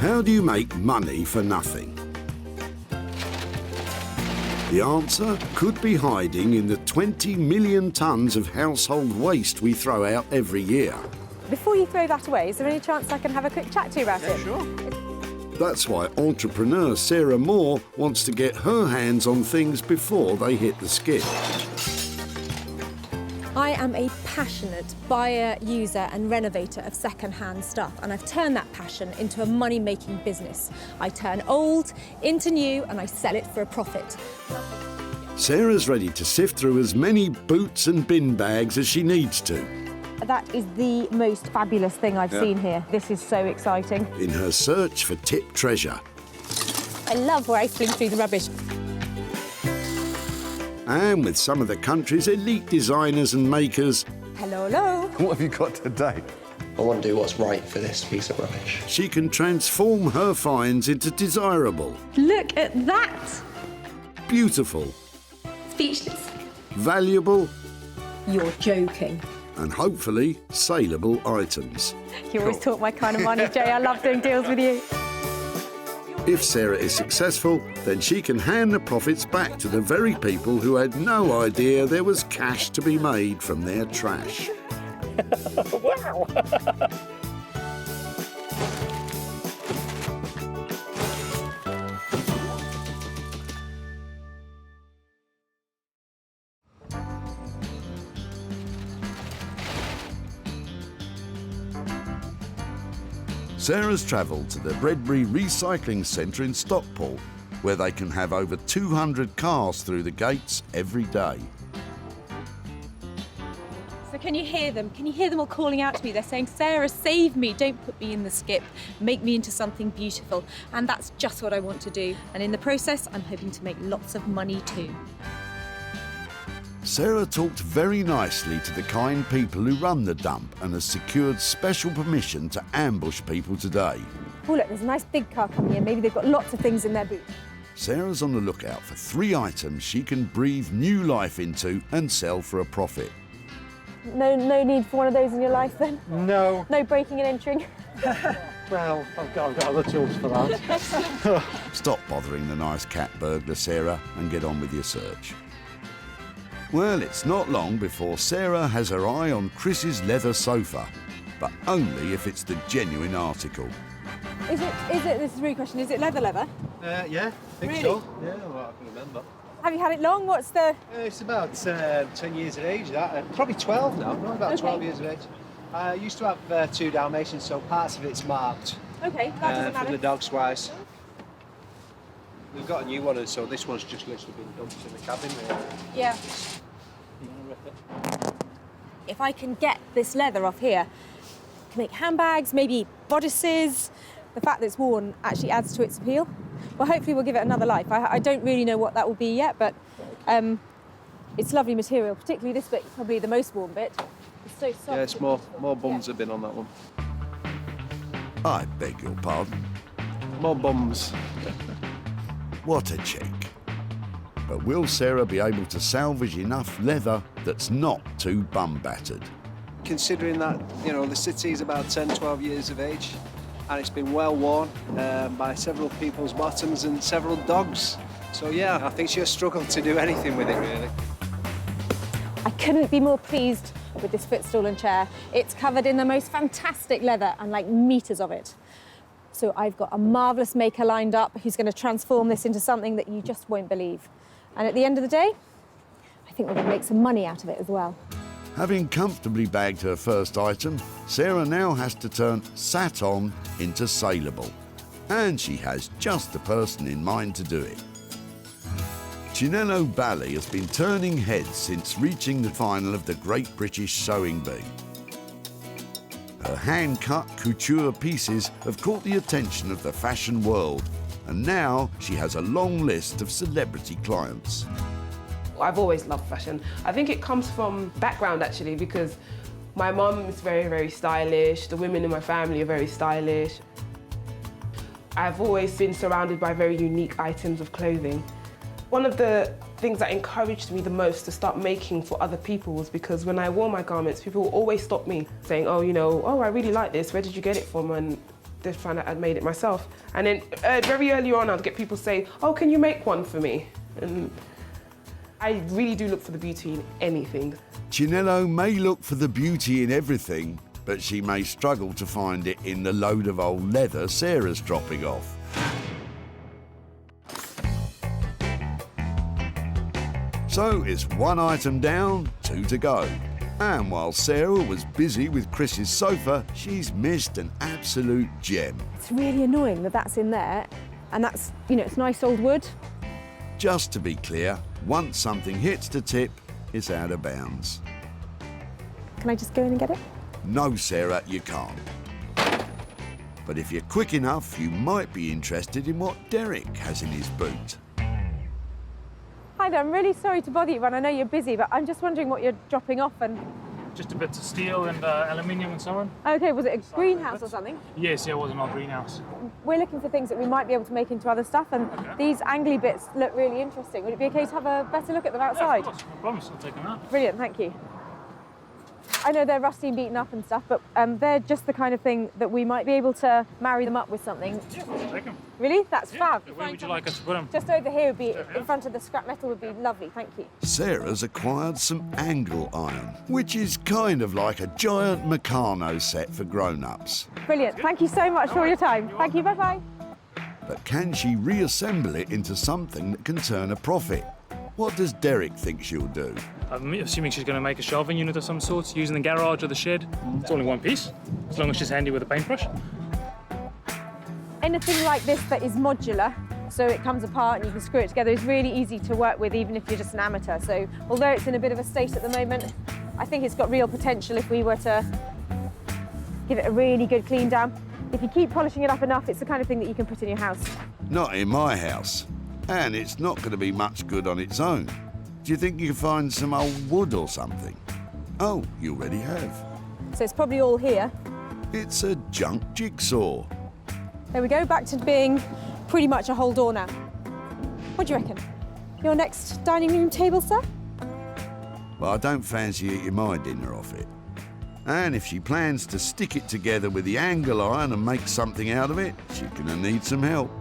How do you make money for nothing? The answer could be hiding in the 20 million tonnes of household waste we throw out every year. Before you throw that away, is there any chance I can have a quick chat to you about it? Sure. That's why entrepreneur Sarah Moore wants to get her hands on things before they hit the skip. I am a passionate buyer, user and renovator of second-hand stuff, and I've turned that passion into a money-making business. I turn old into new and I sell it for a profit. Sarah's ready to sift through as many boots and bin bags as she needs to. That is the most fabulous thing I've seen here. This is so exciting. In her search for tip treasure. I love rifling through the rubbish. And with some of the country's elite designers and makers, Hello, hello. What have you got today? I want to do what's right for this piece of rubbish. she can transform her finds into desirable, Look at that. beautiful, Speechless. valuable, You're joking. and hopefully saleable items. You always talk my kind of money, Jay. I love doing deals with you. If Sarah is successful, then she can hand the profits back to the very people who had no idea there was cash to be made from their trash. Wow! Sarah's travelled to the Bredbury Recycling Centre in Stockport, where they can have over 200 cars through the gates every day. So can you hear them? Can you hear them all calling out to me? They're saying, Sarah, save me, don't put me in the skip, make me into something beautiful. And that's just what I want to do. And in the process, I'm hoping to make lots of money too. Sarah talked very nicely to the kind people who run the dump and has secured special permission to ambush people today. Oh, look, there's a nice big car coming in. Maybe they've got lots of things in their boot. Sarah's on the lookout for 3 items she can breathe new life into and sell for a profit. No need for one of those in your life, then? No. No breaking and entering? Well, I've got other tools for that. Stop bothering the nice cat burglar, Sarah, and get on with your search. Well, it's not long before Sarah has her eye on Chris's leather sofa, but only if it's the genuine article. Is it, this is a really question, is it leather? Yeah, I think Really? so. Yeah, well, I can remember. Have you had it long? What's the... It's about 10 years of age, that. Probably 12 now, no, about 12 years of age. I used to have 2 Dalmatians, so parts of it's marked. OK, that doesn't From matter. the dogs wise. We've got a new one, and so this one's just literally been dumped in the cabin. Yeah. You want to rip it? If I can get this leather off here, I can make handbags, maybe bodices. The fact that it's worn actually adds to its appeal. Well, hopefully we'll give it another life. I don't really know what that will be yet, but it's lovely material, particularly this bit, probably the most worn bit. It's so soft. Yeah, it's more bums have been on that one. I beg your pardon. More bums. What a cheek. But will Sarah be able to salvage enough leather that's not too bum-battered? Considering that, you know, the city's about 10, 12 years of age, and it's been well worn by several people's bottoms and several dogs. So yeah, I think she'll struggle to do anything with it, really. I couldn't be more pleased with this footstool and chair. It's covered in the most fantastic leather and like meters of it. So I've got a marvellous maker lined up who's going to transform this into something that you just won't believe. And at the end of the day, I think we're going to make some money out of it as well. Having comfortably bagged her first item, Sarah now has to turn sat on into saleable. And she has just the person in mind to do it. Chinello Bally has been turning heads since reaching the final of the Great British Sewing Bee. Her hand-cut couture pieces have caught the attention of the fashion world, and now she has a long list of celebrity clients. I've always loved fashion. I think it comes from background, actually, because my mum is very, very stylish. The women in my family are very stylish. I've always been surrounded by very unique items of clothing. One of the things that encouraged me the most to start making for other people was because when I wore my garments, people would always stop me saying, oh, you know, oh, I really like this. Where did you get it from? And they'd find out I'd made it myself. And then very early on, I'd get people say, oh, can you make one for me? And I really do look for the beauty in anything. Chinello may look for the beauty in everything, but she may struggle to find it in the load of old leather Sarah's dropping off. So it's 1 item down, 2 to go. And while Sarah was busy with Chris's sofa, she's missed an absolute gem. It's really annoying that that's in there, and that's, you know, it's nice old wood. Just to be clear, once something hits the tip, it's out of bounds. Can I just go in and get it? No, Sarah, you can't. But if you're quick enough, you might be interested in what Derek has in his boot. Hi there, I'm really sorry to bother you, Ron. I know you're busy, but I'm just wondering what you're dropping off and... Just a bit of steel and aluminium and so on. Okay, was it a greenhouse or something? Yes, yeah, it was an old greenhouse. We're looking for things that we might be able to make into other stuff, and these angly bits look really interesting. Would it be okay to have a better look at them outside? Yeah, of course, no promise, I'll take them out. Brilliant, thank you. I know they're rusty and beaten up and stuff, but they're just the kind of thing that we might be able to marry them up with something. Yeah, I'll take them. Really? That's fab. Where would you like us to put them? Just over here would be, in front of the scrap metal would be lovely, thank you. Sarah's acquired some angle iron, which is kind of like a giant Meccano set for grown-ups. Brilliant, thank you so much for your time. Thank you, bye-bye. But can she reassemble it into something that can turn a profit? What does Derek think she'll do? I'm assuming she's going to make a shelving unit of some sort, using the garage or the shed. It's all in one piece, as long as she's handy with a paintbrush. Anything like this that is modular, so it comes apart and you can screw it together, is really easy to work with, even if you're just an amateur. So although it's in a bit of a state at the moment, I think it's got real potential if we were to give it a really good clean down. If you keep polishing it up enough, it's the kind of thing that you can put in your house. Not in my house. And it's not going to be much good on its own. Do you think you can find some old wood or something? Oh, you already have. So it's probably all here. It's a junk jigsaw. There we go, back to being pretty much a whole door now. What do you reckon? Your next dining room table, sir? Well, I don't fancy eating my dinner off it. And if she plans to stick it together with the angle iron and make something out of it, she's going to need some help.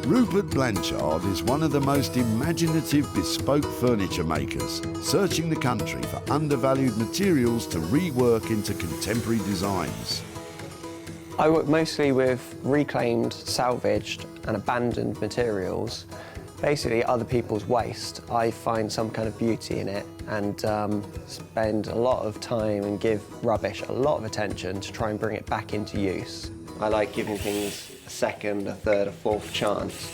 Rupert Blanchard is one of the most imaginative bespoke furniture makers, searching the country for undervalued materials to rework into contemporary designs. I work mostly with reclaimed, salvaged and abandoned materials. Basically other people's waste. I find some kind of beauty in it and spend a lot of time and give rubbish a lot of attention to try and bring it back into use. I like giving things a second, a third, a fourth chance.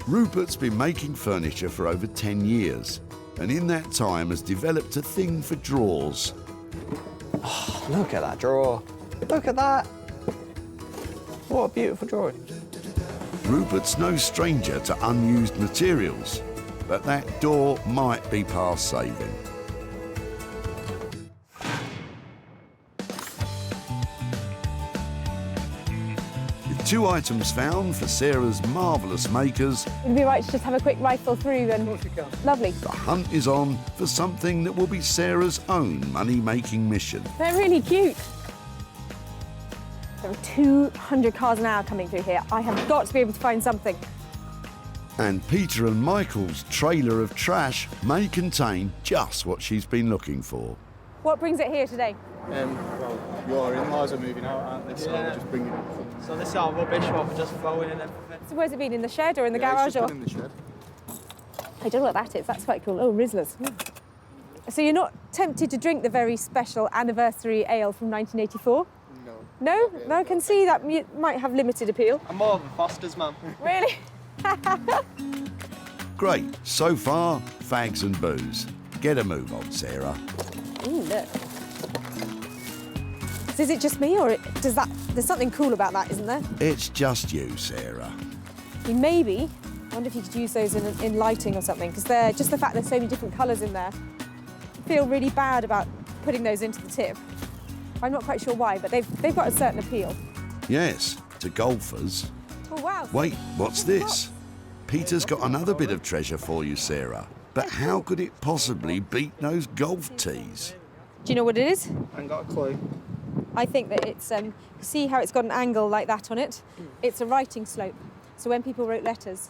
Rupert's been making furniture for over 10 years, and in that time has developed a thing for drawers. Oh, look at that drawer. Look at that. What a beautiful drawer. Rupert's no stranger to unused materials, but that door might be past saving. With 2 items found for Sarah's marvellous makers, It'd be right to just have a quick rifle through and... Lovely. the hunt is on for something that will be Sarah's own money-making mission. They're really cute. There are 200 cars an hour coming through here. I have got to be able to find something. And Peter and Michael's trailer of trash may contain just what she's been looking for. What brings it here today? Well, your in-laws are moving out, aren't they? So we're just bringing it from... So this is our rubbish, what we're just throwing in everything. So where's it been, in the shed or in the Yeah, garage? it's just been in the shed. I don't know what that is. That's quite cool. Oh, Rizzlers. So you're not tempted to drink the very special anniversary ale from 1984? No. No? No, I can see that might have limited appeal. I'm more of a Foster's man. Really? Great. So far, fags and booze. Get a move on, Sarah. Ooh, look. Is it just me, or does that? There's something cool about that, isn't there? It's just you, Sarah. I mean, maybe. I wonder if you could use those in lighting or something, because they're just the fact there's so many different colours in there. I feel really bad about putting those into the tip. I'm not quite sure why, but they've got a certain appeal. Yes, to golfers. Oh, wow. Wait, what's this? Peter's got another bit of treasure for you, Sarah. But how could it possibly beat those golf tees? Do you know what it is? I ain't got a clue. I think that it's, see how it's got an angle like that on it? It's a writing slope. So when people wrote letters,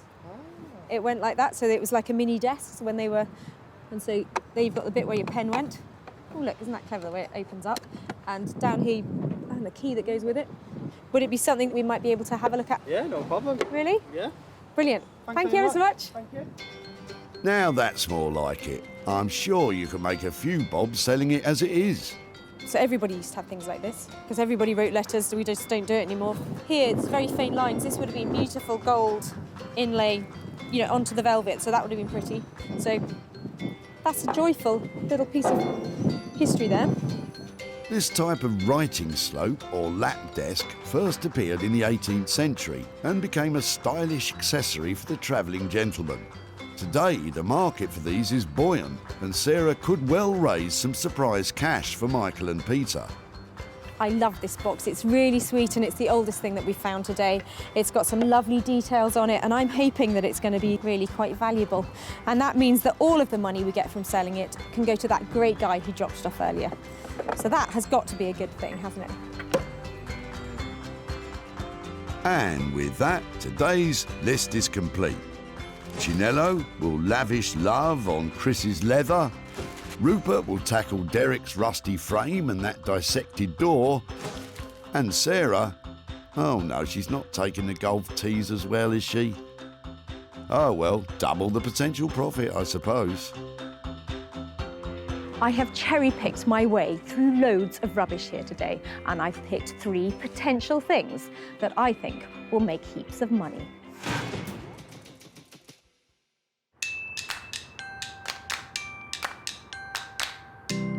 it went like that. So it was like a mini desk when they were, and so there you've got the bit where your pen went. Oh, look, isn't that clever the way it opens up? And down here, and the key that goes with it. Would it be something that we might be able to have a look at? Yeah, no problem. Really? Yeah. Brilliant. Thank you very ever so much. Thank you. Now that's more like it. I'm sure you can make a few bob selling it as it is. So everybody used to have things like this, because everybody wrote letters, so we just don't do it anymore. Here, it's very faint lines. This would have been beautiful gold inlay, you know, onto the velvet, so that would have been pretty. So that's a joyful little piece of history there. This type of writing slope or lap desk first appeared in the 18th century and became a stylish accessory for the travelling gentleman. Today, the market for these is buoyant, and Sarah could well raise some surprise cash for Michael and Peter. I love this box. It's really sweet, and it's the oldest thing that we found today. It's got some lovely details on it, and I'm hoping that it's going to be really quite valuable. And that means that all of the money we get from selling it can go to that great guy who dropped it off earlier. So that has got to be a good thing, hasn't it? And with that, today's list is complete. Chinello will lavish love on Chris's leather. Rupert will tackle Derek's rusty frame and that dissected door. And Sarah, oh no, she's not taking the golf tees as well, is she? Oh well, double the potential profit, I suppose. I have cherry-picked my way through loads of rubbish here today, and I've picked 3 potential things that I think will make heaps of money.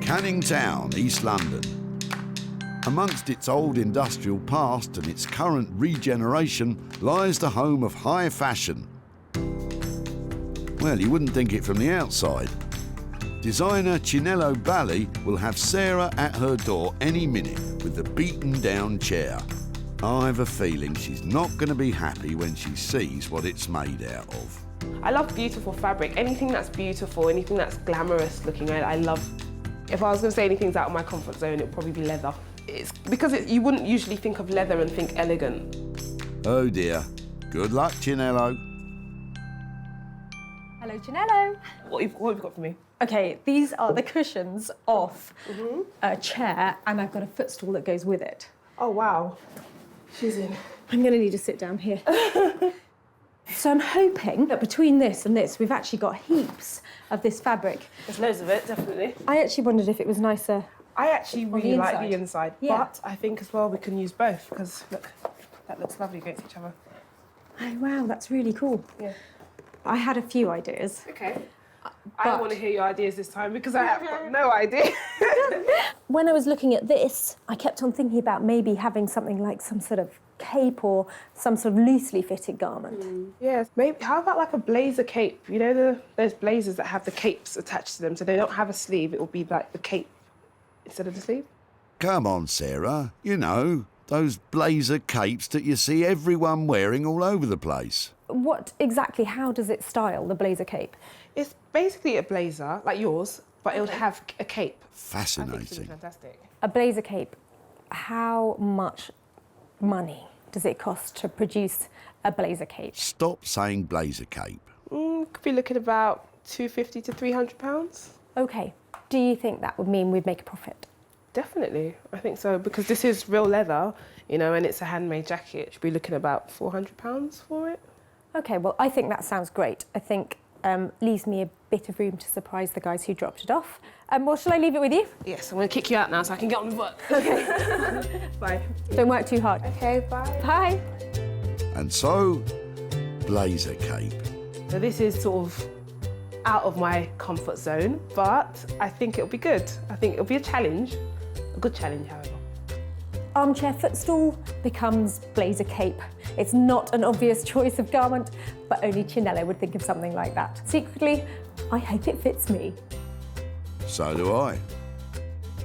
Canning Town, East London. Amongst its old industrial past and its current regeneration lies the home of high fashion. Well, you wouldn't think it from the outside. Designer Chinello Bally will have Sarah at her door any minute with the beaten-down chair. I have a feeling she's not going to be happy when she sees what it's made out of. I love beautiful fabric. Anything that's beautiful, anything that's glamorous looking, I love. If I was going to say anything's out of my comfort zone, it'd probably be leather. It's because you wouldn't usually think of leather and think elegant. Oh dear. Good luck, Chinello. Hello, Chinello. What have you got for me? Okay, these are the cushions off a chair, and I've got a footstool that goes with it. Oh, wow. She's in. I'm going to need to sit down here. So I'm hoping that between this and this, we've actually got heaps of this fabric. There's loads of it, definitely. I actually wondered if it was nicer. I actually really like the inside, Yeah. but I think as well we can use both because look, that looks lovely against each other. Oh, wow, that's really cool. Yeah. I had a few ideas. Okay. I want to hear your ideas this time because I have got no idea. When I was looking at this, I kept on thinking about maybe having something like some sort of cape or some sort of loosely fitted garment. Yes, maybe. How about like a blazer cape? You know, there's blazers that have the capes attached to them, so they don't have a sleeve. It will be like the cape instead of the sleeve. Come on, Sarah. You know, those blazer capes that you see everyone wearing all over the place. What exactly, how does it style, the blazer cape? It's basically a blazer, like yours, but it would have a cape. I think it's Fascinating. fantastic. A blazer cape, how much money does it cost to produce a blazer cape? Stop saying blazer cape. Could be looking about £250 to £300. OK, do you think that would mean we'd make a profit? Definitely, I think so, because this is real leather, you know, and it's a handmade jacket. Should be looking about £400 for it. OK, well, I think that sounds great. I think leaves me a bit of room to surprise the guys who dropped it off. Well, shall I leave it with you? Yes, I'm going to kick you out now so I can get on with work. Okay. Bye. Don't work too hard. Okay, bye. Bye. And so, blazer cape. So this is sort of out of my comfort zone, but I think it'll be good. I think it'll be a challenge, a good challenge, however. Armchair footstool becomes blazer cape. It's not an obvious choice of garment, but only Chinello would think of something like that. Secretly, I hope it fits me. So do I.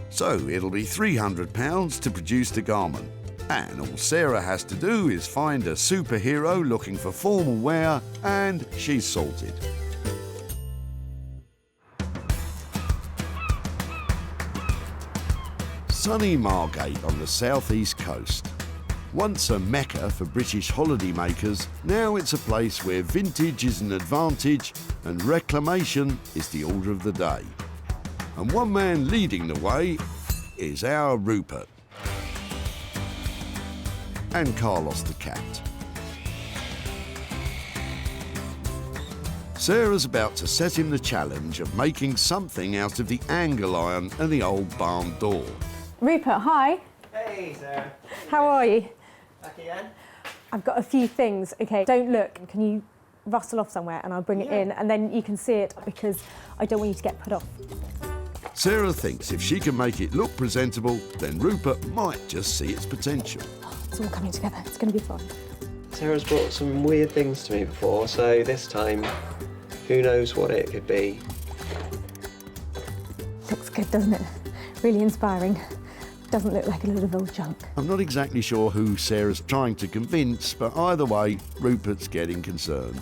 So it'll be £300 to produce the garment. And all Sarah has to do is find a superhero looking for formal wear, and she's sorted. Sunny Margate on the southeast coast. Once a mecca for British holidaymakers, now it's a place where vintage is an advantage and reclamation is the order of the day. And one man leading the way is our Rupert. And Carlos the cat. Sarah's about to set him the challenge of making something out of the angle iron and the old barn door. Rupert, hi. Hey, Sarah. How are you? Back again? I've got a few things. Okay, don't look. Can you rustle off somewhere and I'll bring it in, and then you can see it, because I don't want you to get put off. Sarah thinks if she can make it look presentable, then Rupert might just see its potential. It's all coming together. It's going to be fun. Sarah's brought some weird things to me before, so this time, who knows what it could be. Looks good, doesn't it? Really inspiring. Doesn't look like a load of old junk. I'm not exactly sure who Sarah's trying to convince, but either way, Rupert's getting concerned.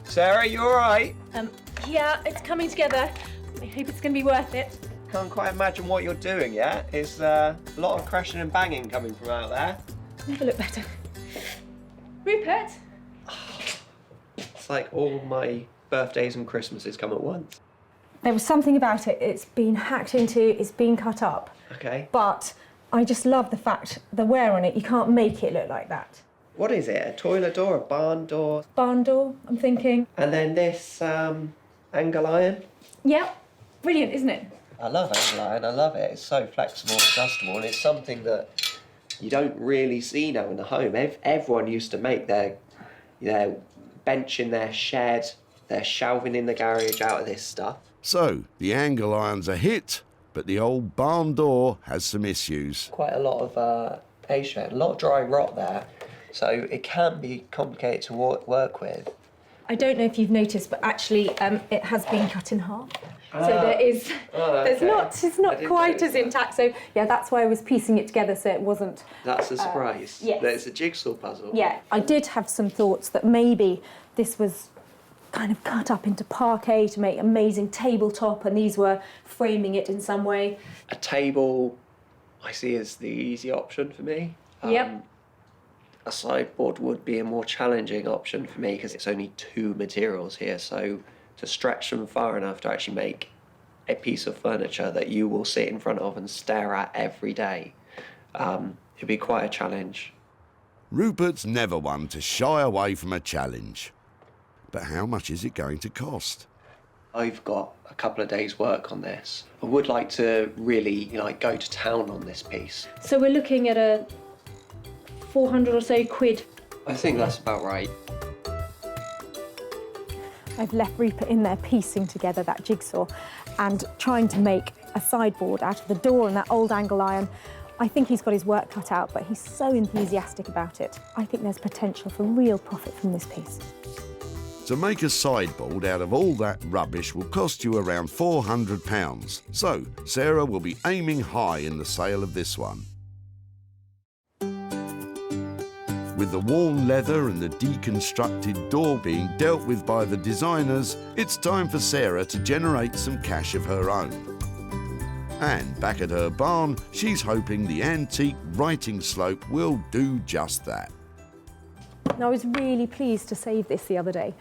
Sarah, you all right? Yeah, it's coming together. I hope it's going to be worth it. Can't quite imagine what you're doing yet. It's a lot of crashing and banging coming from out there. Never look better. Rupert? It's like all my birthdays and Christmases come at once. There was something about it. It's been hacked into, it's been cut up. Okay. But I just love the fact, the wear on it, you can't make it look like that. What is it? A toilet door, a barn door? Barn door, I'm thinking. And then this angle iron? Yeah, brilliant, isn't it? I love angle iron, I love it. It's so flexible and adjustable, and it's something that you don't really see now in the home. Everyone used to make their bench in their shed, their shelving in the garage out of this stuff. So, the angle iron's a hit, but the old barn door has some issues. Quite a lot of a lot of dry rot there, so it can be complicated to work with. I don't know if you've noticed, but actually it has been cut in half. So there is, it's not quite as intact. So yeah, that's why I was piecing it together so it wasn't. That's a surprise. Yes. That it's a jigsaw puzzle. Yeah, I did have some thoughts that maybe this was kind of cut up into parquet to make amazing tabletop, and these were framing it in some way. A table, I see as the easy option for me. Yep. A sideboard would be a more challenging option for me because it's only 2 materials here, so to stretch them far enough to actually make a piece of furniture that you will sit in front of and stare at every day, it'd be quite a challenge. Rupert's never one to shy away from a challenge. But how much is it going to cost? I've got a couple of days' work on this. I would like to really, go to town on this piece. So we're looking at a 400 or so quid. I think that's about right. I've left Rupert in there piecing together that jigsaw and trying to make a sideboard out of the door and that old angle iron. I think he's got his work cut out, but he's so enthusiastic about it. I think there's potential for real profit from this piece. To make a sideboard out of all that rubbish will cost you around £400. So, Sarah will be aiming high in the sale of this one. With the worn leather and the deconstructed door being dealt with by the designers, it's time for Sarah to generate some cash of her own. And back at her barn, she's hoping the antique writing slope will do just that. Now, I was really pleased to save this the other day.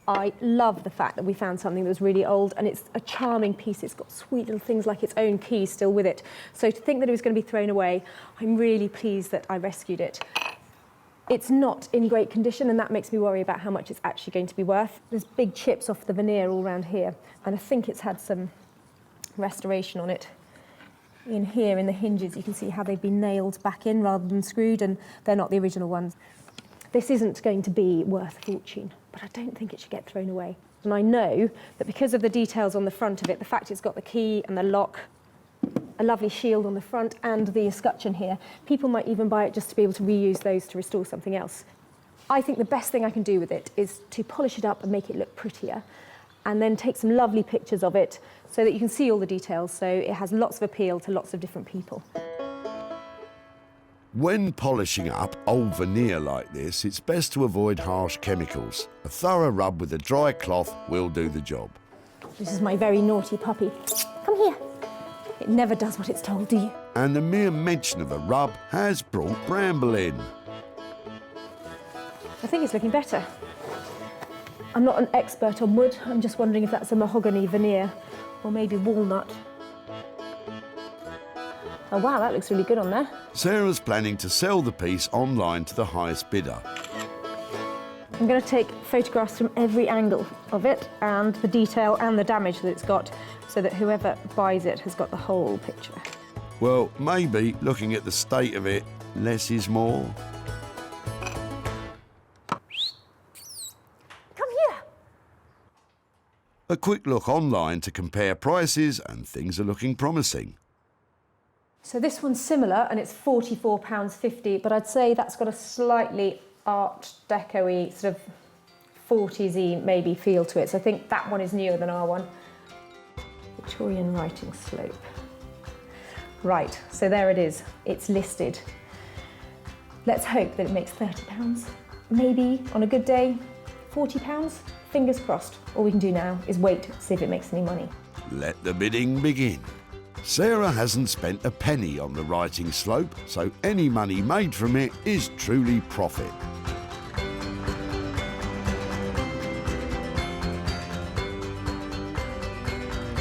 I love the fact that we found something that was really old, and it's a charming piece. It's got sweet little things like its own key still with it. So to think that it was going to be thrown away, I'm really pleased that I rescued it. It's not in great condition, and that makes me worry about how much it's actually going to be worth. There's big chips off the veneer all around here, and I think it's had some restoration on it. In here, in the hinges, you can see how they've been nailed back in rather than screwed, and they're not the original ones. This isn't going to be worth a fortune, but I don't think it should get thrown away. And I know that because of the details on the front of it, the fact it's got the key and the lock, a lovely shield on the front and the escutcheon here, people might even buy it just to be able to reuse those to restore something else. I think the best thing I can do with it is to polish it up and make it look prettier, and then take some lovely pictures of it so that you can see all the details, so it has lots of appeal to lots of different people. When polishing up old veneer like this, it's best to avoid harsh chemicals. A thorough rub with a dry cloth will do the job. This is my very naughty puppy. Come here. It never does what it's told, do you? And the mere mention of a rub has brought Bramble in. I think it's looking better. I'm not an expert on wood. I'm just wondering if that's a mahogany veneer or maybe walnut. Oh wow, that looks really good on there. Sarah's planning to sell the piece online to the highest bidder. I'm going to take photographs from every angle of it and the detail and the damage that it's got so that whoever buys it has got the whole picture. Well, maybe, looking at the state of it, less is more. Come here. A quick look online to compare prices and things are looking promising. So this one's similar and it's £44.50, but I'd say that's got a slightly Art Deco-y, sort of 40s-y maybe feel to it. So I think that one is newer than our one. Victorian writing slope. Right, so there it is. It's listed. Let's hope that it makes £30. Maybe, on a good day, £40. Fingers crossed. All we can do now is wait to see if it makes any money. Let the bidding begin. Sarah hasn't spent a penny on the writing slope, so any money made from it is truly profit.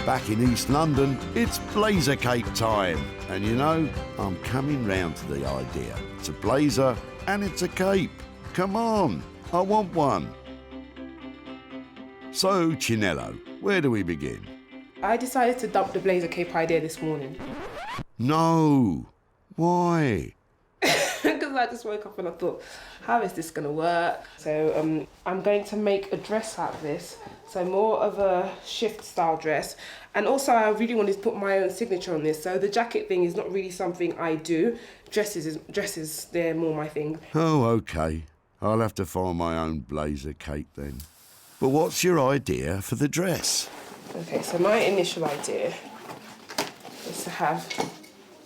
Back in East London, it's blazer cape time. And you know, I'm coming round to the idea. It's a blazer and it's a cape. Come on, I want one. So, Chinello, where do we begin? I decided to dump the blazer cape idea this morning. No. Why? Because I just woke up and I thought, how is this going to work? So I'm going to make a dress out of this. So more of a shift style dress. And also I really wanted to put my own signature on this. So the jacket thing is not really something I do. Dresses, they're more my thing. Oh, OK. I'll have to find my own blazer cape then. But what's your idea for the dress? Okay, so my initial idea is to have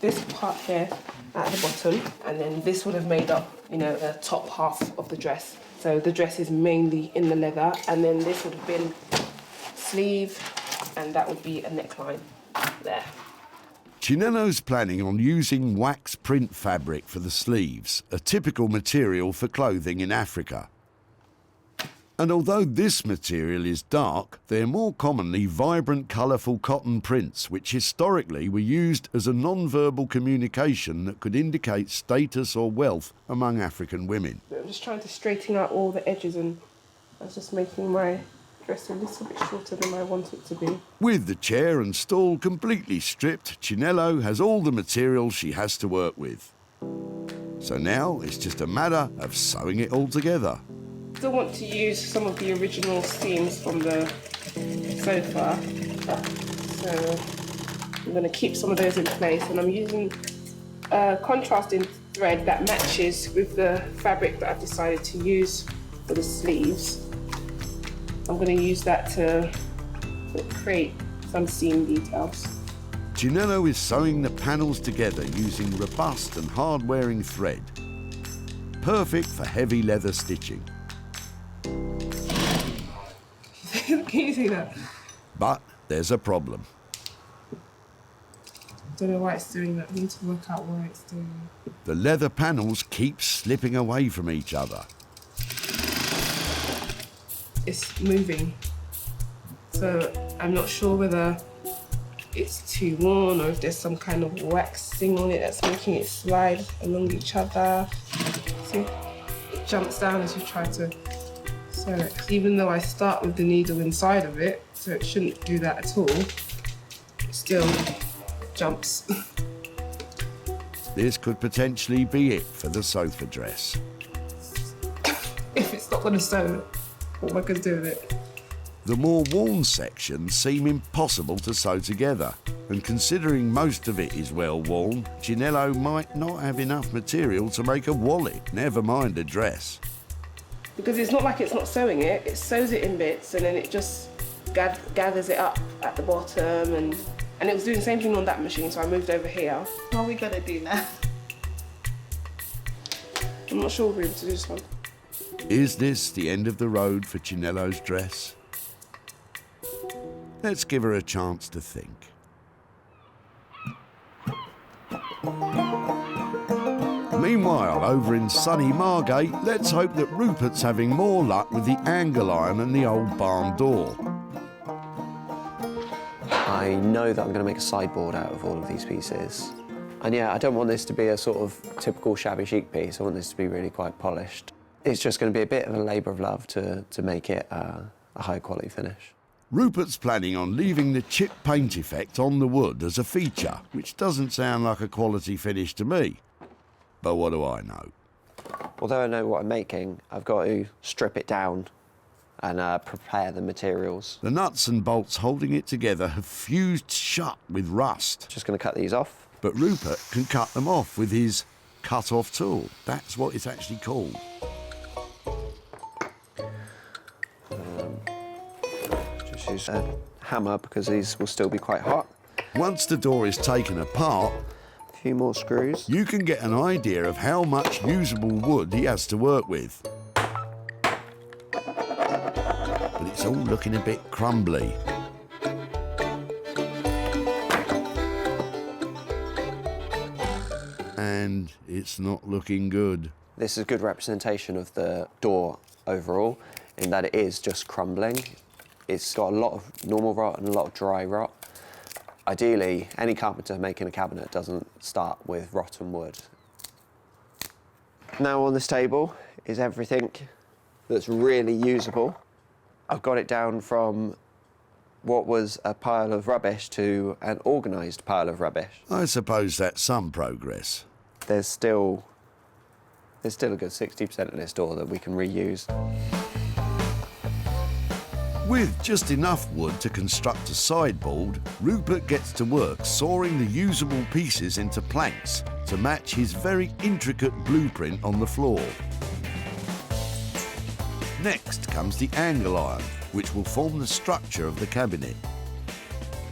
this part here at the bottom, and then this would have made up, you know, the top half of the dress. So the dress is mainly in the leather, and then this would have been sleeve, and that would be a neckline there. Chinello's planning on using wax print fabric for the sleeves, a typical material for clothing in Africa. And although this material is dark, they're more commonly vibrant, colourful cotton prints, which historically were used as a non-verbal communication that could indicate status or wealth among African women. I'm just trying to straighten out all the edges, and I was just making my dress a little bit shorter than I want it to be. With the chair and stool completely stripped, Chinello has all the material she has to work with. So now it's just a matter of sewing it all together. I still want to use some of the original seams from the sofa, so I'm going to keep some of those in place, and I'm using contrasting thread that matches with the fabric that I've decided to use for the sleeves. I'm going to use that to create some seam details. Chinello is sewing the panels together using robust and hard-wearing thread. Perfect for heavy leather stitching. Can you see that? But there's a problem. I don't know why it's doing that. I need to work out why it's doing that. The leather panels keep slipping away from each other. It's moving. So I'm not sure whether it's too worn or if there's some kind of waxing on it that's making it slide along each other. See, it jumps down as you try to sew it. Even though I start with the needle inside of it, so it shouldn't do that at all, it still jumps. This could potentially be it for the sofa dress. If it's not going to sew, what am I going to do with it? The more worn sections seem impossible to sew together, and considering most of it is well worn, Chinello might not have enough material to make a wallet, never mind a dress. Because it's not like it's not sewing it, it sews it in bits and then it just gathers it up at the bottom, and it was doing the same thing on that machine, so I moved over here. What are we going to do now? I'm not sure we'll be able to do this one. Is this the end of the road for Chinello's dress? Let's give her a chance to think. Meanwhile, over in sunny Margate, let's hope that Rupert's having more luck with the angle iron and the old barn door. I know that I'm going to make a sideboard out of all of these pieces. And yeah, I don't want this to be a sort of typical shabby chic piece. I want this to be really quite polished. It's just going to be a bit of a labour of love to make it a high quality finish. Rupert's planning on leaving the chip paint effect on the wood as a feature, which doesn't sound like a quality finish to me. But what do I know? Although I know what I'm making, I've got to strip it down and prepare the materials. The nuts and bolts holding it together have fused shut with rust. Just going to cut these off. But Rupert can cut them off with his cut-off tool. That's what it's actually called. Just use a hammer because these will still be quite hot. Once the door is taken apart, A few more screws. you can get an idea of how much usable wood he has to work with. But it's all looking a bit crumbly. And it's not looking good. This is a good representation of the door overall, in that it is just crumbling. It's got a lot of normal rot and a lot of dry rot. Ideally, any carpenter making a cabinet doesn't start with rotten wood. Now on this table is everything that's really usable. I've got it down from what was a pile of rubbish to an organised pile of rubbish. I suppose that's some progress. There's still a good 60% of this door that we can reuse. With just enough wood to construct a sideboard, Rupert gets to work sawing the usable pieces into planks to match his very intricate blueprint on the floor. Next comes the angle iron, which will form the structure of the cabinet.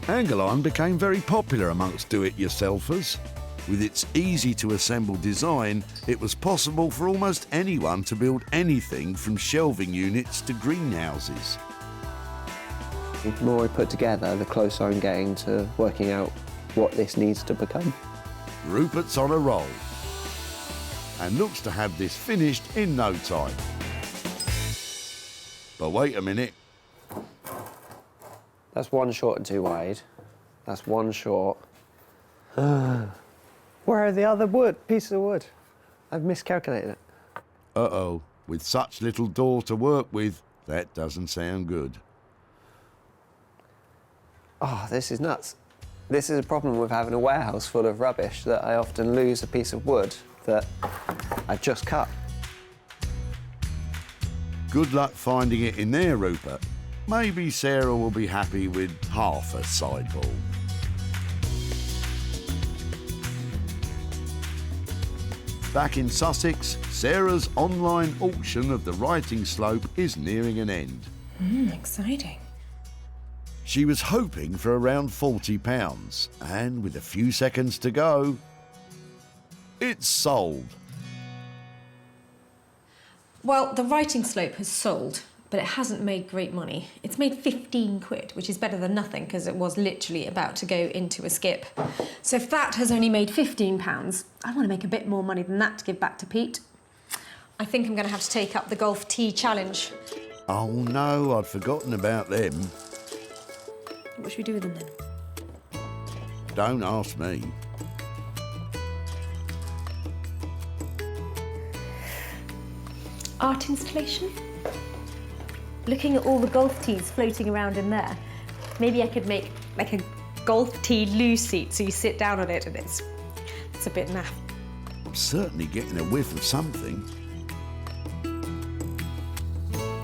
Angle iron became very popular amongst do-it-yourselfers. With its easy-to-assemble design, it was possible for almost anyone to build anything from shelving units to greenhouses. The more I put together, the closer I'm getting to working out what this needs to become. Rupert's on a roll and looks to have this finished in no time. But wait a minute. That's one short and two wide. That's one short. Where are the other pieces of wood? I've miscalculated it. Uh-oh, with such little door to work with, that doesn't sound good. Oh, this is nuts. This is a problem with having a warehouse full of rubbish, that I often lose a piece of wood that I just cut. Good luck finding it in there, Rupert. Maybe Sarah will be happy with half a sideboard. Back in Sussex, Sarah's online auction of the writing slope is nearing an end. Exciting. She was hoping for around £40, and with a few seconds to go, it's sold. Well, the writing slope has sold, but it hasn't made great money. It's made 15 quid, which is better than nothing because it was literally about to go into a skip. So if that has only made £15, I want to make a bit more money than that to give back to Pete. I think I'm going to have to take up the golf tee challenge. Oh no, I'd forgotten about them. What should we do with them then? Don't ask me. Art installation? Looking at all the golf tees floating around in there, maybe I could make like a golf tee loo seat so you sit down on it and it's a bit naff. I'm certainly getting a whiff of something.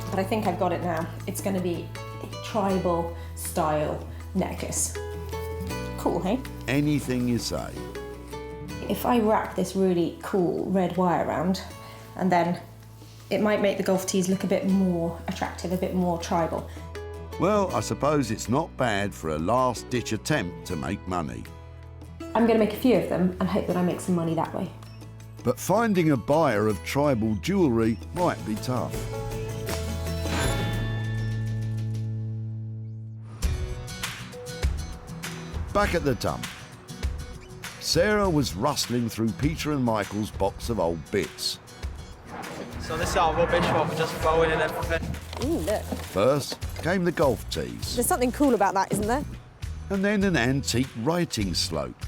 But I think I've got it now. It's going to be a tribal style necklace. Cool, hey? Anything you say. If I wrap this really cool red wire around, and then it might make the golf tees look a bit more attractive, a bit more tribal. Well, I suppose it's not bad for a last-ditch attempt to make money. I'm going to make a few of them and hope that I make some money that way. But finding a buyer of tribal jewellery might be tough. Back at the dump, Sarah was rustling through Peter and Michael's box of old bits. So this is our rubbish, what we're just throwing and everything. Ooh, look. First came the golf tees, There's something cool about that, isn't there? and then an antique writing slope.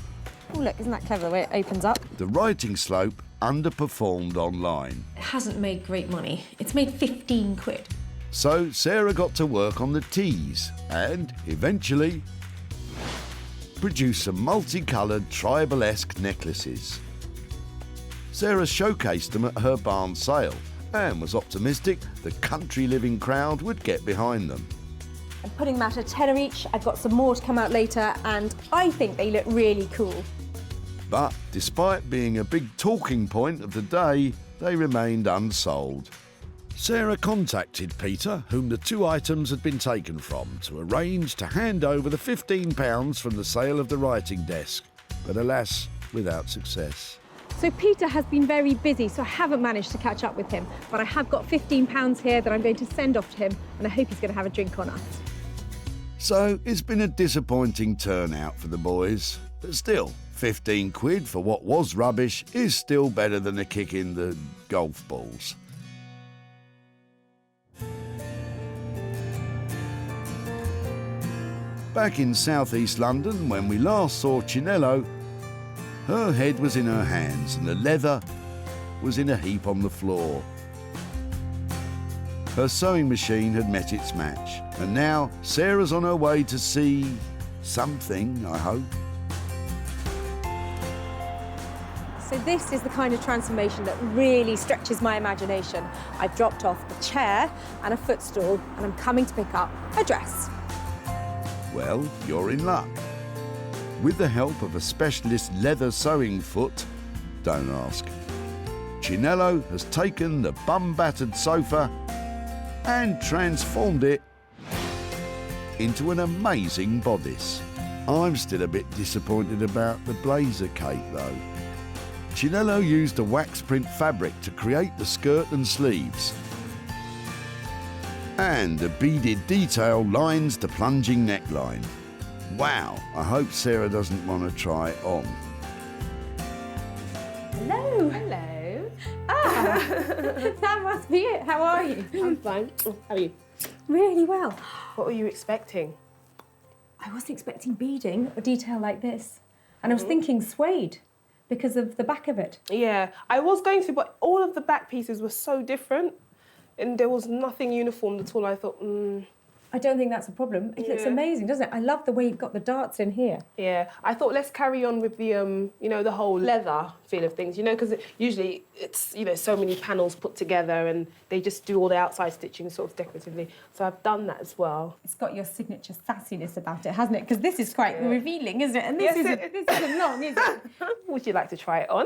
Oh, look, isn't that clever the way it opens up? The writing slope underperformed online. It hasn't made great money. It's made 15 quid. So Sarah got to work on the tees and, eventually, produced some multicoloured tribal-esque necklaces. Sarah showcased them at her barn sale and was optimistic the country living crowd would get behind them. I'm putting them out at £10 each. I've got some more to come out later, and I think they look really cool. But despite being a big talking point of the day, they remained unsold. Sarah contacted Peter, whom the 2 items had been taken from, to arrange to hand over the £15 from the sale of the writing desk, but alas, without success. So Peter has been very busy, so I haven't managed to catch up with him, but I have got £15 here that I'm going to send off to him, and I hope he's going to have a drink on us. So it's been a disappointing turnout for the boys, but still, 15 quid for what was rubbish is still better than a kick in the golf balls. Back in southeast London, when we last saw Chinello, her head was in her hands and the leather was in a heap on the floor. Her sewing machine had met its match, and now Sarah's on her way to see something, I hope. So this is the kind of transformation that really stretches my imagination. I've dropped off a chair and a footstool, and I'm coming to pick up a dress. Well, you're in luck. With the help of a specialist leather sewing foot, don't ask, Chinello has taken the bum-battered sofa and transformed it into an amazing bodice. I'm still a bit disappointed about the blazer cape though. Chinello used a wax print fabric to create the skirt and sleeves. And the beaded detail lines the plunging neckline. Wow, I hope Sarah doesn't want to try it on. Hello. Hello. Ah, that must be it. How are you? I'm fine. How are you? Really well. What were you expecting? I wasn't expecting beading or detail like this. And I was thinking suede because of the back of it. Yeah, I was going to, but all of the back pieces were so different and there was nothing uniform at all. I thought, I don't think that's a problem. It looks amazing, doesn't it? I love the way you've got the darts in here. Yeah, I thought let's carry on with the, you know, the whole leather feel of things, you know, because usually it's, you know, so many panels put together and they just do all the outside stitching sort of decoratively. So I've done that as well. It's got your signature sassiness about it, hasn't it? Because this is quite revealing, isn't it? And this isn't long, is it? Would you like to try it on?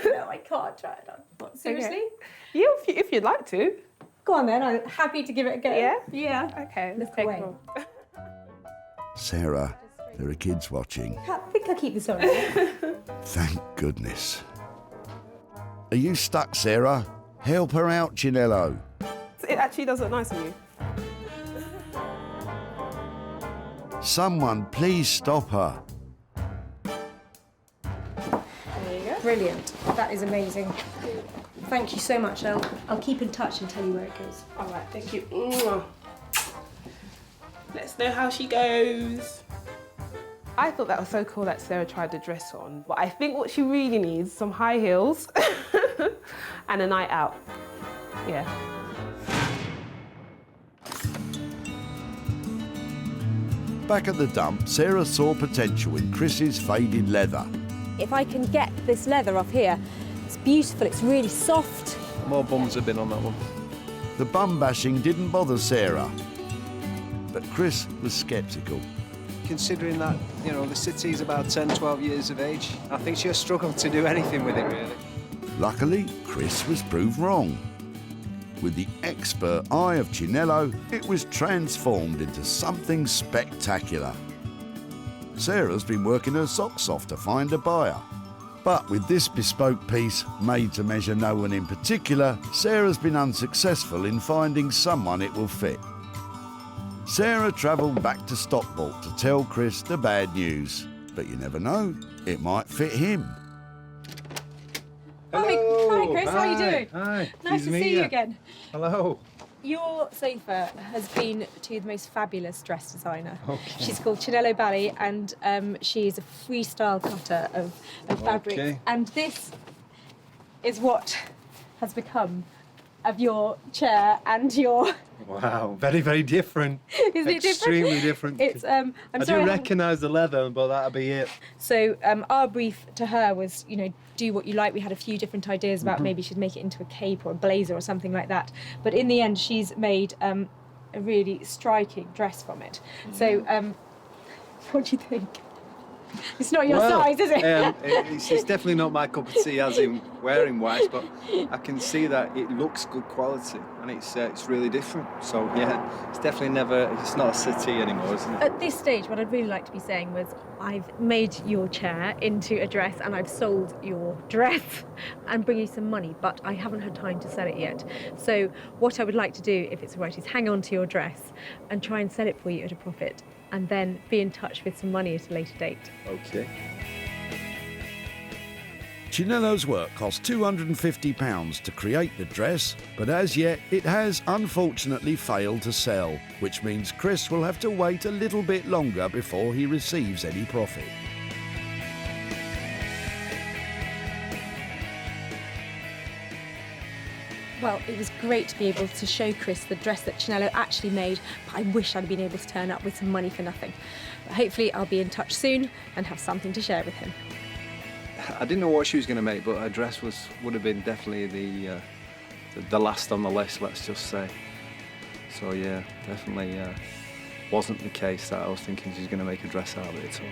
No, I can't try it on. What, seriously? Okay. Yeah, if you'd like to. Go on then, I'm happy to give it a go. Yeah? Yeah. Okay, let's Look take away. one. Sarah, there are kids watching. I think I'll keep this on. Thank goodness. Are you stuck, Sarah? Help her out, Chinello. It actually does look nice on you. Someone please stop her. There you go. Brilliant. That is amazing. Thank you so much. I'll keep in touch and tell you where it goes. All right, thank you. Mwah. Let's know how she goes. I thought that was so cool that Sarah tried the dress on, but I think what she really needs is some high heels and a night out. Yeah. Back at the dump, Sarah saw potential in Chris's faded leather. If I can get this leather off here, it's beautiful, it's really soft. More bums have been on that one. The bum bashing didn't bother Sarah, but Chris was sceptical. Considering that, you know, the city's about 10, 12 years of age, I think she'll struggle to do anything with it, really. Luckily, Chris was proved wrong. With the expert eye of Chinello, it was transformed into something spectacular. Sarah's been working her socks off to find a buyer. But with this bespoke piece, made to measure no one in particular, Sarah's been unsuccessful in finding someone it will fit. Sarah travelled back to Stockport to tell Chris the bad news. But you never know, it might fit him. Hi Chris, how are you doing? Hi. Nice to see you again. Hello. Your sofa has been to the most fabulous dress designer. Okay. She's called Chinello Bally, and she's a freestyle cutter of fabrics. Okay. And this is what has become of your chair and your... Wow, very, very different. Isn't it different? Extremely different. It's I do recognise the leather, but that'll be it. So our brief to her was, you know, do what you like. We had a few different ideas about maybe she'd make it into a cape or a blazer or something like that. But in the end, she's made a really striking dress from it. So what do you think? It's not your size, is it? It's definitely not my cup of tea, as in wearing wise, but I can see that it looks good quality and it's really different. So yeah, it's definitely it's not a settee anymore, isn't it? At this stage, what I'd really like to be saying was I've made your chair into a dress and I've sold your dress and bring you some money, but I haven't had time to sell it yet. So what I would like to do, if it's all right, is hang on to your dress and try and sell it for you at a profit, and then be in touch with some money at a later date. Okay. Chinello's work cost £250 to create the dress, but as yet it has unfortunately failed to sell, which means Chris will have to wait a little bit longer before he receives any profit. Well, it was great to be able to show Chris the dress that Chinello actually made, but I wish I'd been able to turn up with some money for nothing. But hopefully I'll be in touch soon and have something to share with him. I didn't know what she was going to make, but her dress would have been definitely the last on the list, let's just say. So yeah, definitely wasn't the case that I was thinking she's going to make a dress out of it at all.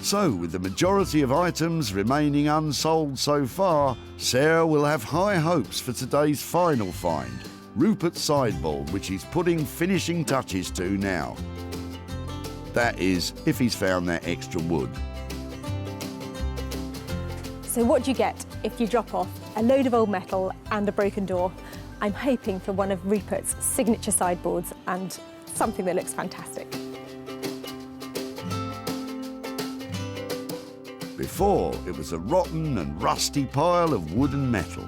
So, with the majority of items remaining unsold so far, Sarah will have high hopes for today's final find, Rupert's sideboard, which he's putting finishing touches to now. That is, if he's found that extra wood. So what do you get if you drop off a load of old metal and a broken door? I'm hoping for one of Rupert's signature sideboards and something that looks fantastic. Before, it was a rotten and rusty pile of wood and metal.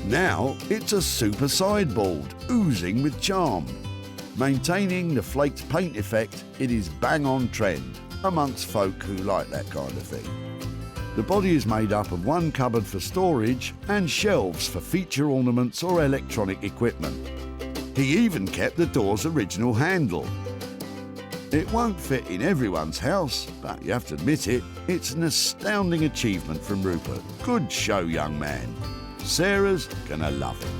Now, it's a super sideboard, oozing with charm. Maintaining the flaked paint effect, it is bang on trend amongst folk who like that kind of thing. The body is made up of one cupboard for storage and shelves for feature ornaments or electronic equipment. He even kept the door's original handle. It won't fit in everyone's house, but you have to admit it, it's an astounding achievement from Rupert. Good show, young man. Sarah's gonna love it.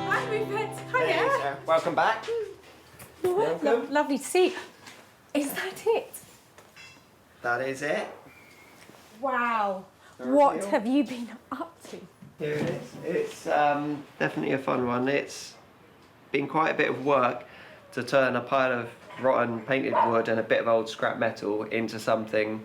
Hi, Rupert. Hey, Sarah. Welcome back. Welcome. Lovely to see you. Is that it? That is it. Wow. What have you been up to? Here it is. It's definitely a fun one. It's been quite a bit of work to turn a pile of rotten painted wood and a bit of old scrap metal into something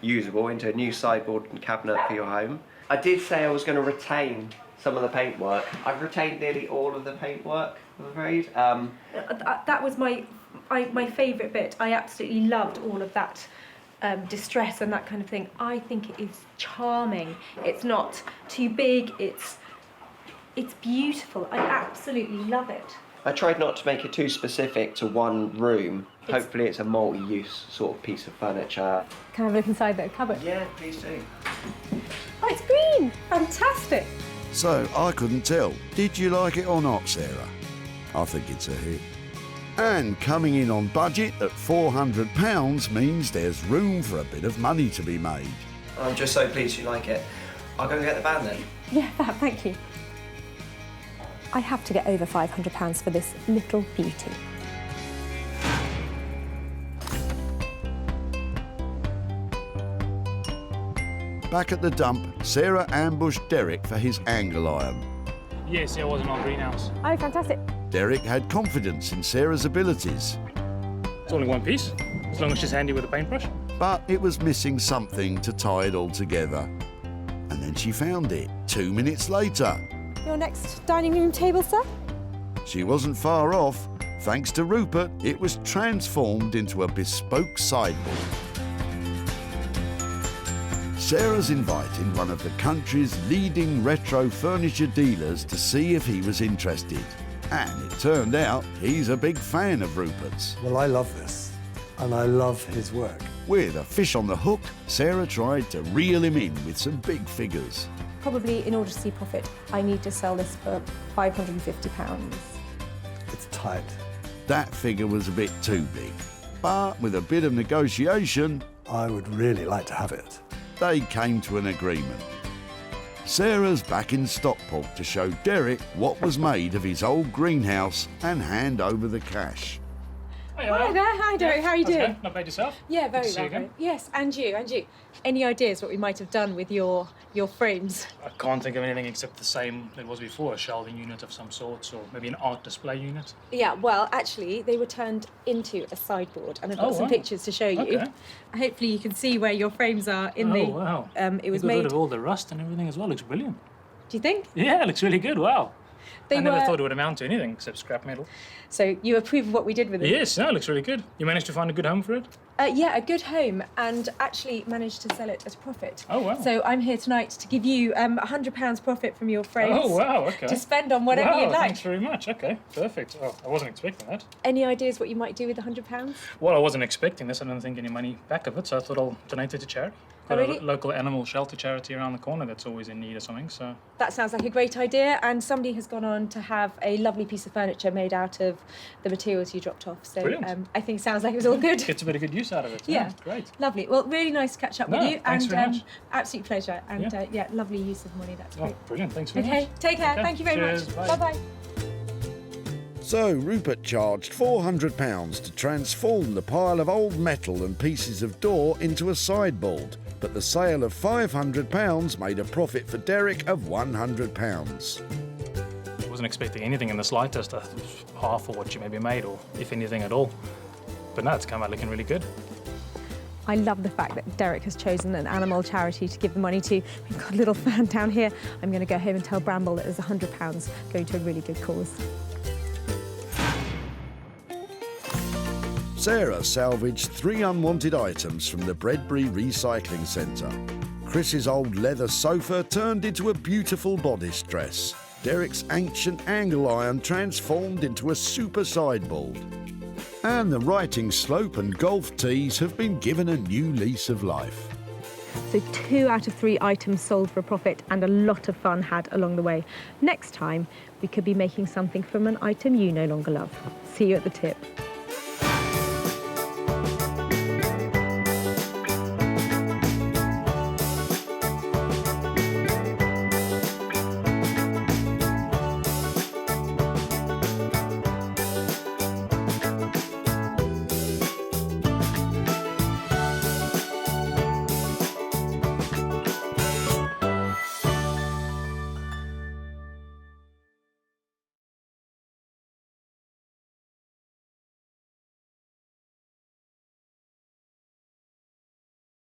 usable, into a new sideboard and cabinet for your home. I did say I was going to retain some of the paintwork. I've retained nearly all of the paintwork, I'm afraid. That was my favourite bit. I absolutely loved all of that distress and that kind of thing. I think it is charming. It's not too big. It's beautiful. I absolutely love it. I tried not to make it too specific to one room. Hopefully it's a multi-use sort of piece of furniture. Can I have a look inside that cupboard? Yeah, please do. Oh, it's green! Fantastic! So, I couldn't tell. Did you like it or not, Sarah? I think it's a hit. And coming in on budget at £400 means there's room for a bit of money to be made. I'm just so pleased you like it. I'll go and get the van then. Yeah, Fab, thank you. I have to get over £500 for this little beauty. Back at the dump, Sarah ambushed Derek for his angle iron. Yes, yeah, it was an old greenhouse. Oh, fantastic. Derek had confidence in Sarah's abilities, It's only one piece, as long as she's handy with a paintbrush. but it was missing something to tie it all together. And then she found it 2 minutes later. Your next dining room table, sir? She wasn't far off. Thanks to Rupert, it was transformed into a bespoke sideboard. Sarah's invited one of the country's leading retro furniture dealers to see if he was interested. And it turned out he's a big fan of Rupert's. Well, I love this, and I love his work. With a fish on the hook, Sarah tried to reel him in with some big figures. Probably in order to see profit, I need to sell this for £550. It's tight. That figure was a bit too big. But with a bit of negotiation, I would really like to have it. they came to an agreement. Sarah's back in Stockport to show Derek what was made of his old greenhouse and hand over the cash. Hi there, hi Derek, how are you How's it doing? going? Not bad yourself? Yeah, Good very to see you well. again. Yes, and you, and you. Any ideas what we might have done with your frames? I can't think of anything except the same that was before, a shelving unit of some sort, or maybe an art display unit. Yeah, well, actually, they were turned into a sideboard, and I've got some wow. pictures to show you. Okay. Hopefully, you can see where your frames are in the. Oh, wow. It was You got rid made. of all the rust and everything as well. Looks brilliant. Do you think? Yeah, it looks really good. Wow. They I never were- thought it would amount to anything except scrap metal. So you approve of what we did with it? Yes, no, it looks really good. You managed to find a good home for it? Yeah, a good home, and actually managed to sell it at a profit. Oh, wow. So I'm here tonight to give you £100 profit from your frames. Oh, wow, okay. To spend on whatever wow, you'd like. Thanks very much. Okay, perfect. Oh, I wasn't expecting that. Any ideas what you might do with £100? Well, I wasn't expecting this. I didn't think any money back of it, so I thought I'll donate it to charity. Oh, Got really? a local animal shelter charity around the corner that's always in need of something, so... That sounds like a great idea, and somebody has gone on to have a lovely piece of furniture made out of the materials you dropped off. So Brilliant. I think sounds like it was all good. Gets a bit of good use out of it. Yeah. Great. Lovely. Well, really nice to catch up with No, you. thanks and very much. absolute pleasure. And Yeah. lovely use of money. That's great. Oh, brilliant. Thanks very Okay, much. take care. Okay, Thank you very cheers, much. bye. Bye-bye. So Rupert charged £400 to transform the pile of old metal and pieces of door into a sideboard. But the sale of £500 made a profit for Derek of £100. I wasn't expecting anything in the slightest. Half of what you maybe made, or if anything at all. But no, it's come out looking really good. I love the fact that Derek has chosen an animal charity to give the money to. We've got a little fan down here. I'm going to go home and tell Bramble that there's £100 going to a really good cause. Sarah salvaged 3 unwanted items from the Bredbury Recycling Centre. Chris's old leather sofa turned into a beautiful bodice dress. Derek's ancient angle iron transformed into a super sideboard. And the writing slope and golf tees have been given a new lease of life. So 2 out of 3 items sold for a profit, and a lot of fun had along the way. Next time, we could be making something from an item you no longer love. See you at the tip.